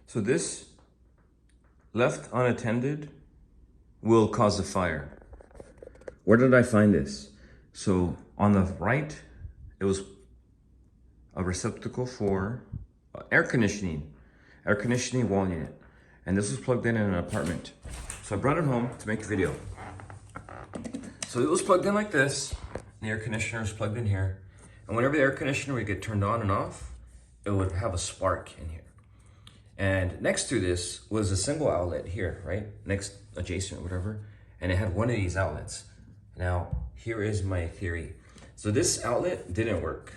So this, left unattended, will cause a fire. Where did I find this? So on the right, it was a receptacle for air conditioning wall unit. And this was plugged in an apartment. So I brought it home to make a video. So it was plugged in like this. The air conditioner was plugged in here. And whenever the air conditioner would get turned on and off, it would have a spark in here. And next to this was a single outlet here, right? Next, adjacent or whatever. And it had one of these outlets. Now, here is my theory. So this outlet didn't work.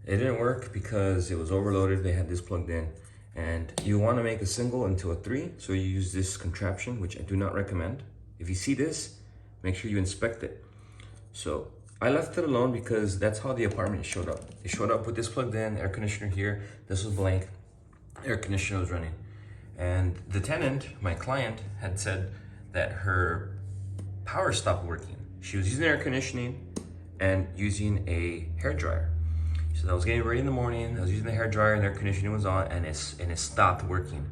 It didn't work because it was overloaded. They had this plugged in. And you want to make a single into a 3, so you use this contraption, which I do not recommend. If you see this, make sure you inspect it. So I left it alone because that's how the apartment showed up. It showed up with this plugged in, air conditioner here. This was blank. Air conditioner was running. And the tenant, my client, had said that her power stopped working. She was using air conditioning and using a hair dryer. So I was getting ready in the morning, I was using the hair dryer and the air conditioning was on, and it stopped working.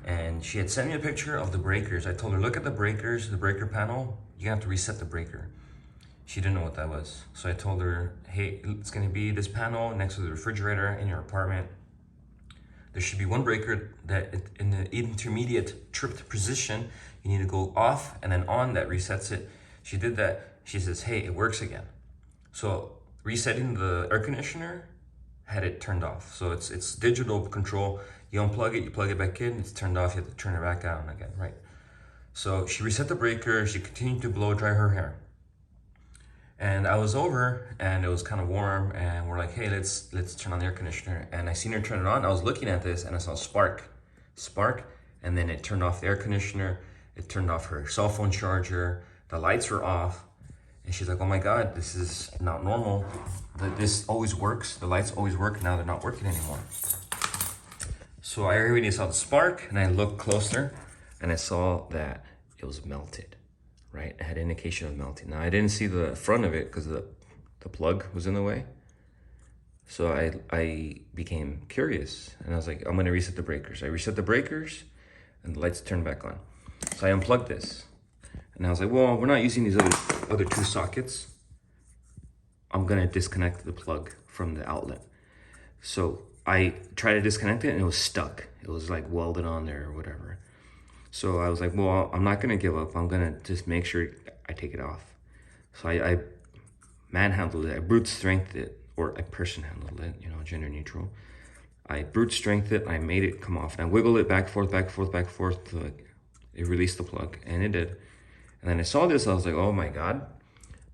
And she had sent me a picture of the breakers. I told her, look at the breakers, the breaker panel, you have to reset the breaker. She didn't know what that was. So I told her, hey, it's gonna be this panel next to the refrigerator in your apartment. There should be one breaker that in the intermediate tripped position, you need to go off and then on, that resets it. She did that. She says, hey, it works again. So resetting the air conditioner had it turned off. So it's digital control. You unplug it, you plug it back in, it's turned off, you have to turn it back on again, right? So she reset the breaker, she continued to blow dry her hair. And I was over and it was kind of warm and we're like, hey, let's turn on the air conditioner. And I seen her turn it on. I was looking at this and I saw spark, and then it turned off the air conditioner. It turned off her cell phone charger. The lights were off. And she's like, oh my God, this is not normal. This always works. The lights always work. Now they're not working anymore. So I already saw the spark and I looked closer and I saw that it was melted, right? It had indication of melting. Now I didn't see the front of it because the plug was in the way. So I became curious and I was like, I'm gonna reset the breakers. I reset the breakers and the lights turned back on. So I unplugged this. And I was like, well, we're not using these other 2 sockets. I'm gonna disconnect the plug from the outlet. So I tried to disconnect it and it was stuck. It was like welded on there or whatever. So I was like, well, I'm not gonna give up. I'm gonna just make sure I take it off. So I manhandled it, I brute strengthed it, or I person handled it, you know, gender neutral. I brute strengthed it, I made it come off. And I wiggled it back, forth, till it released the plug, and it did. And then I saw this, I was like, oh my God,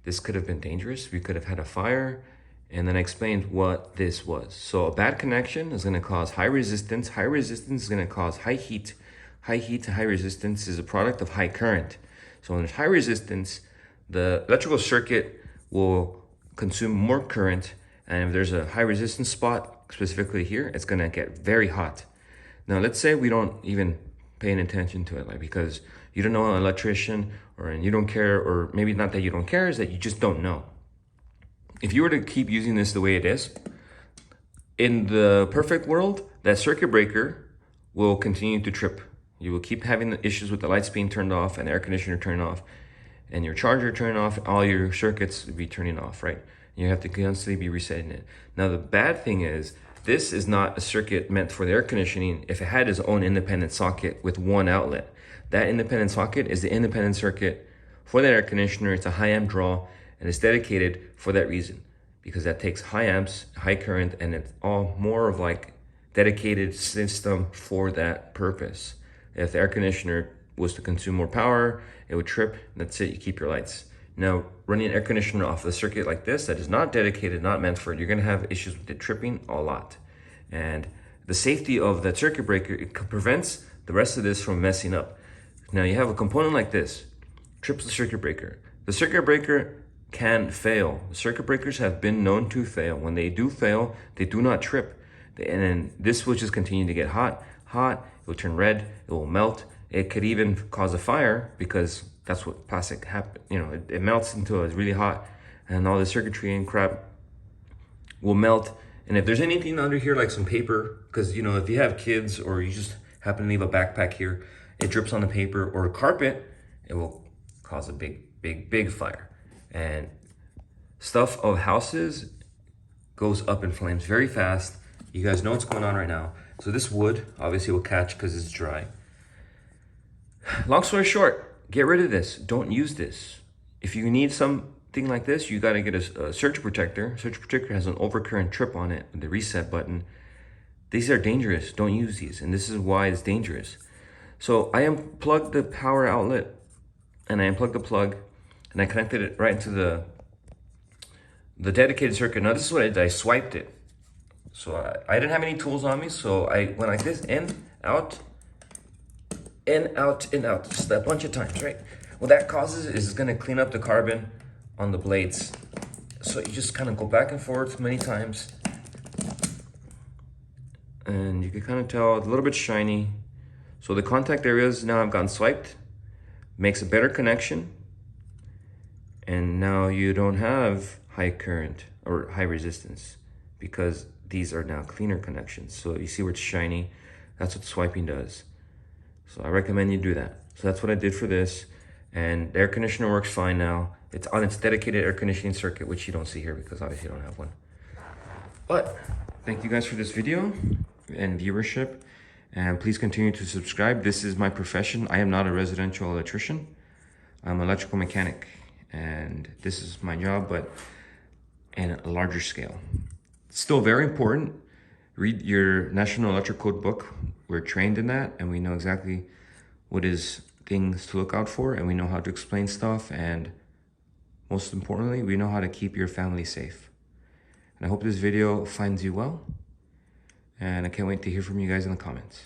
this could have been dangerous. We could have had a fire. And then I explained what this was. So a bad connection is gonna cause high resistance. High resistance is gonna cause high heat. High heat to high resistance is a product of high current. So when there's high resistance, the electrical circuit will consume more current. And if there's a high resistance spot, specifically here, it's gonna get very hot. Now, let's say we don't even pay any attention to it, like because you don't know an electrician and you don't care, or maybe not that you don't care, is that you just don't know. If you were to keep using this the way it is, in the perfect world, that circuit breaker will continue to trip. You will keep having the issues with the lights being turned off and the air conditioner turned off and your charger turned off, all your circuits will be turning off, right? You have to constantly be resetting it. Now, the bad thing is, this is not a circuit meant for the air conditioning if it had its own independent socket with one outlet. That independent socket is the independent circuit for that air conditioner. It's a high amp draw and it's dedicated for that reason, because that takes high amps, high current, and it's all more of like dedicated system for that purpose. If the air conditioner was to consume more power, it would trip, and that's it, you keep your lights. Now, running an air conditioner off a circuit like this that is not dedicated, not meant for it, you're gonna have issues with it tripping a lot. And the safety of that circuit breaker, it prevents the rest of this from messing up. Now you have a component like this, trips the circuit breaker. The circuit breaker can fail. Circuit breakers have been known to fail. When they do fail, they do not trip. And then this will just continue to get hot, it will turn red, it will melt. It could even cause a fire because that's what plastic happens. You know, it melts into it's really hot and all the circuitry and crap will melt And if there's anything under here, like some paper, because you know, if you have kids or you just happen to leave a backpack here, it drips on the paper or carpet, it will cause a big fire. And stuff of houses goes up in flames very fast. You guys know what's going on right now. So this wood obviously will catch because it's dry. Long story short, get rid of this. Don't use this. If you need something like this, you got to get a surge protector. Surge protector has an overcurrent trip on it with the reset button. These are dangerous. Don't use these. And this is why it's dangerous. So I unplugged the power outlet and I unplugged the plug and I connected it right into the dedicated circuit. Now this is what I did. I swiped it. So I didn't have any tools on me. So I went like this, in, out, just a bunch of times, right? What that causes is it's gonna clean up the carbon on the blades. So you just kind of go back and forth many times. And you can kind of tell it's a little bit shiny. So the contact areas now have gotten swiped, makes a better connection. And now you don't have high current or high resistance because these are now cleaner connections. So you see where it's shiny, that's what swiping does. So I recommend you do that. So that's what I did for this. And the air conditioner works fine now. It's on its dedicated air conditioning circuit, which you don't see here because obviously you don't have one. But thank you guys for this video and viewership. And please continue to subscribe. This is my profession. I am not a residential electrician. I'm an electrical mechanic. And this is my job, but in a larger scale. It's still very important. Read your National Electric Code book. We're trained in that and we know exactly what is things to look out for and we know how to explain stuff, and most importantly, we know how to keep your family safe. And I hope this video finds you well, and I can't wait to hear from you guys in the comments.